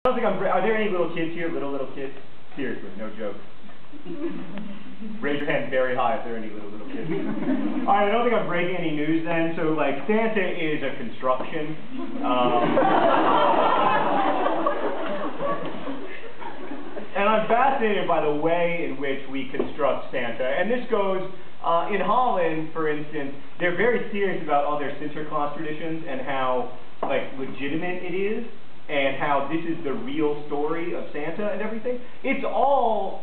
I don't think are there any little kids here? Little kids? Seriously, no joke. Raise your hand very high if there are any little kids. Alright, I don't think I'm breaking any news then. So, like, Santa is a construction. And I'm fascinated by the way in which we construct Santa. And this goes, in Holland, for instance, they're very serious about all their Sinterklaas traditions and how, like, legitimate it is, and how this is the real story of Santa and everything. It's all,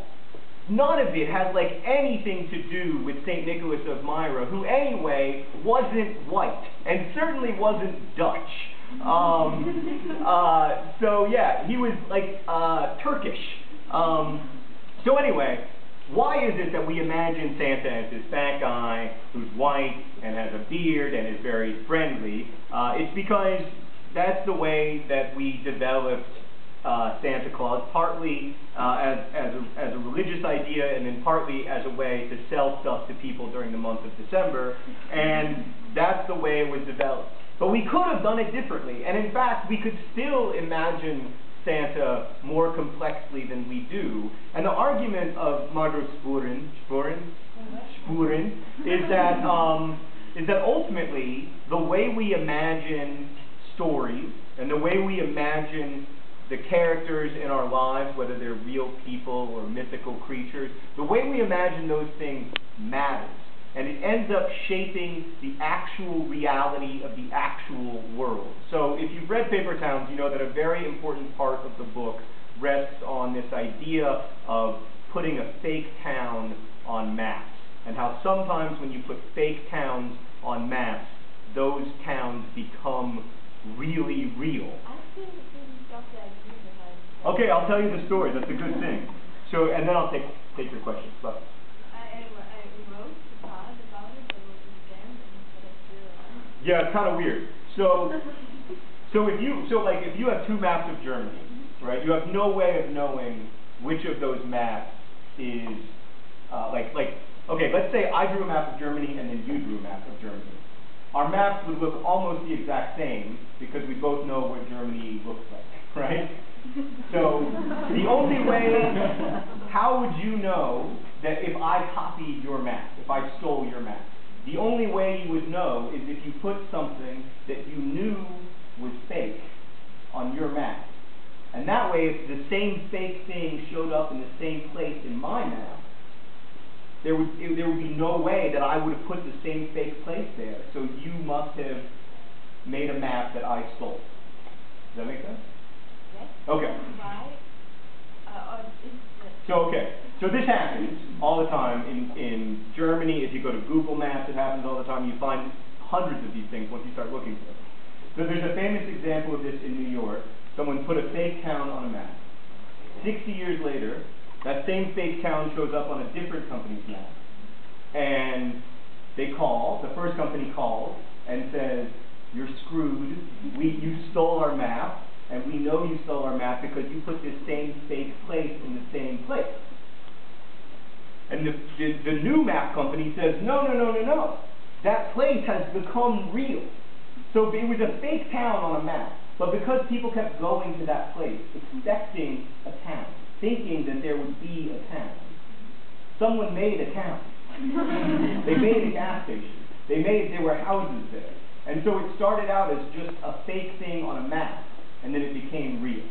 none of it has, like, anything to do with St. Nicholas of Myra, who anyway wasn't white, and certainly wasn't Dutch. So yeah, he was, like, Turkish. So anyway, why is it that we imagine Santa as this fat guy who's white and has a beard and is very friendly? It's because that's the way that we developed Santa Claus, partly as a religious idea, and then partly as a way to sell stuff to people during the month of December, and that's the way it was developed. But we could have done it differently, and in fact, we could still imagine Santa more complexly than we do. And the argument of Margot Spuren is that ultimately the way we imagine stories and the way we imagine the characters in our lives, whether they're real people or mythical creatures, the way we imagine those things matters. And it ends up shaping the actual reality of the actual world. So if you've read Paper Towns, you know that a very important part of the book rests on this idea of putting a fake town on maps, and how sometimes when you put fake towns on maps, those towns become really real. Okay, I'll tell you the story. That's a good thing. So, and then I'll take your questions. But yeah, it's kind of weird. So if you have two maps of Germany, right? You have no way of knowing which of those maps is okay. Let's say I drew a map of Germany and then you drew a map of Germany. Our maps would look almost the exact same because we both know what Germany looks like, right? So the only way, how would you know that if I copied your map, if I stole your map? The only way you would know is if you put something that you knew was fake on your map. And that way, if the same fake thing showed up in the same place in my map, there would be no way that I would have put the same fake place there. So you must have made a map that I stole. Does that make sense? Yes. Okay. So this happens all the time in Germany. If you go to Google Maps, it happens all the time. You find hundreds of these things once you start looking for them. So there's a famous example of this in New York. Someone put a fake town on a map. 60 years later, that same fake town shows up on a different company's map. And they call, the first company calls and says, "You're screwed. You stole our map. And we know you stole our map because you put this same fake place in the same place." And the new map company says, no. That place has become real. So it was a fake town on a map, but because people kept going to that place, expecting a town, thinking that there would be a town, someone made a town. They made a gas station. There were houses there. And so it started out as just a fake thing on a map, and then it became real.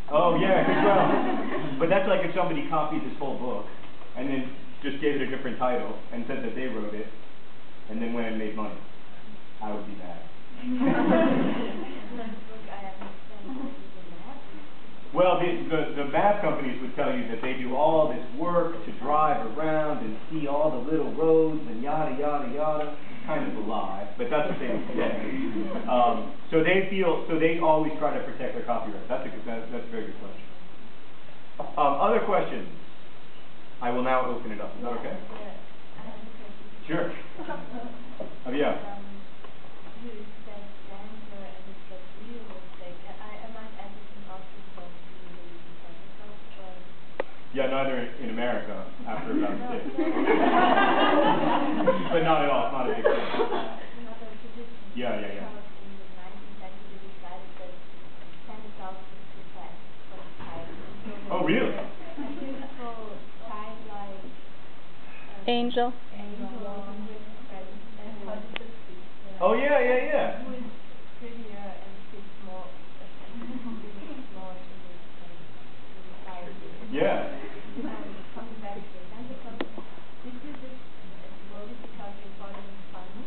Oh yeah, well, but that's like if somebody copied this whole book and then just gave it a different title and said that they wrote it, and then went and made money. I would be mad. Well, the map companies would tell you that they do all this work to drive around and see all the little roads and yada, yada, yada. Kind of a lie, but that's what they would say. So they always try to protect their copyright. That's a very good question. Other questions? I will now open it up. Is that okay? Yeah. Sure. Yeah. Yeah, neither in America after about 6. Angel. Oh yeah, yeah, yeah. Who is prettier and fits more, Yeah. coming back to it, and because this is just slowly because you thought it was funny.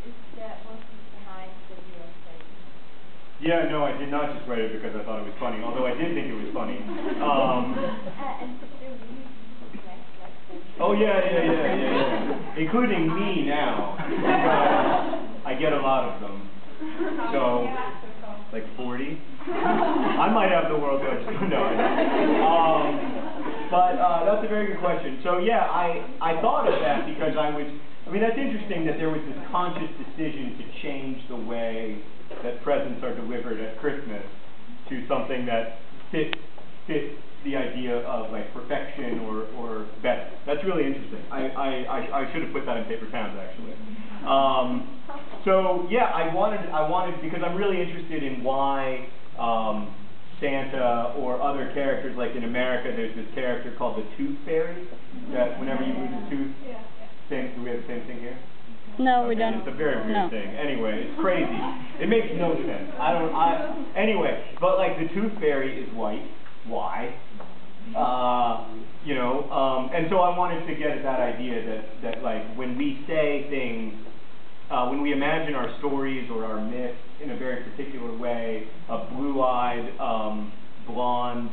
Is that what's behind the real thing? Yeah, no, I did not just write it because I thought it was funny, although I did think it was funny. And they're really Oh yeah, yeah, yeah, yeah, yeah. Including me now. I get a lot of them. So, like 40? I might have the world's largest. No, I don't. But that's a very good question. So yeah, I thought of that because I mean, that's interesting that there was this conscious decision to change the way that presents are delivered at Christmas to something that fits the idea of like perfection or better. That's really interesting. I should have put that in paper towns actually. So yeah, I wanted because I'm really interested in why Santa or other characters, like in America there's this character called the Tooth Fairy that whenever you lose a tooth, do we have the same thing here? No, Okay, we don't. It's a very weird No. thing. Anyway, it's crazy. It makes no sense. Anyway, but like the Tooth Fairy is white. Why? You know, and so I wanted to get at that idea that like when we say things, when we imagine our stories or our myths in a very particular way, a blue-eyed, blonde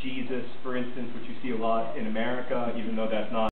Jesus, for instance, which you see a lot in America, even though that's not